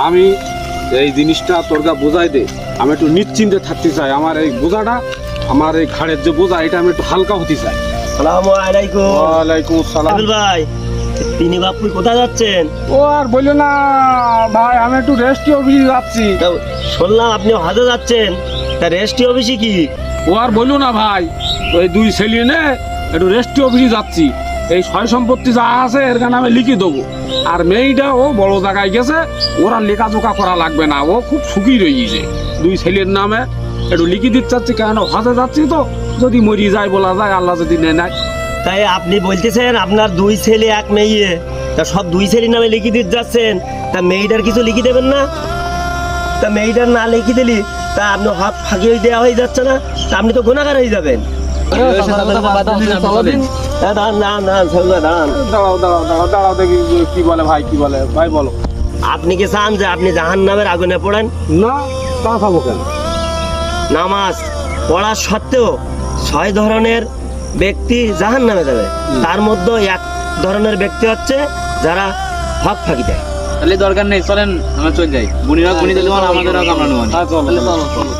আমি এই জিনিসটা তোরকে বোঝাই দে, আমি একটু নিশ্চিন্তে থাকতে চাই। আমার এই বোঝাটা, আমার এই ঘাড়ের যে বোঝা, এটা আমি একটু হালকা হতে চাই। আসসালামু আলাইকুম। ওয়ালাইকুম আসসালাম। আব্দুল ভাই, তিনি বাপু কোথায় যাচ্ছেন? ও আর বললো না ভাই, আমি একটু রেস্টি অফিসে যাচ্ছি। তা শুনলাম আপনি হজে যাচ্ছেন, তা রেস্টি অফিসে কি? ও আর বললো না ভাই, ওই দুই ছেলে নে একটু রেস্টি অফিসে যাচ্ছি। এই সয় সম্পত্তি যা আছে এর কারণে আমি লিখে দেবো। আর মেয়েটা ও বড় জায়গায় গেছে, ওরা লেখাজোকা করা লাগবে না, ও খুব সুখী রয়েছে। দুই ছেলের নামে একটু লিখে দিতে চাচ্ছি, কেন হজে যাচ্ছি তো, যদি মরি যায় বলা যায়, আল্লাহ যদি নেয়। তাই আপনি বলতেছেন আপনার দুই ছেলে এক মেয়ে, তা সব দুই ছেলের নামে লিখে দিতে যাচ্ছেন, তা মেয়েটার কিছু লিখে দেবেন না? তা মেয়েটার না লিখে দিলি তা আপনি হক ফাঁকি দেওয়া হয়ে যাচ্ছে না? তা আপনি তো গুণাগার হয়ে যাবেন। দাঁড়ান, দাঁড়াও দাঁড়াও দাঁড়াও দাঁড়াও, দেখি কি বলে ভাই, কি বলে ভাই, বলো। আপনি কি চান যে আপনি জাহান্নামের আগুনে পড়েন? না, তা খাবো কেন? নামাজ পড়া সত্ত্বেও 6 ধরনের ব্যক্তি জাহান্নামে যাবে, তার মধ্যে এক ধরনের ব্যক্তি হচ্ছে যারা হক ফাঁকি দেয়। তাহলে দরকার নেই, চলেন আমরা চলে যাই। বুনিরা বুনি দিলে আমাদেরও কামড়ানো। হ্যাঁ, চলো চলো চলো।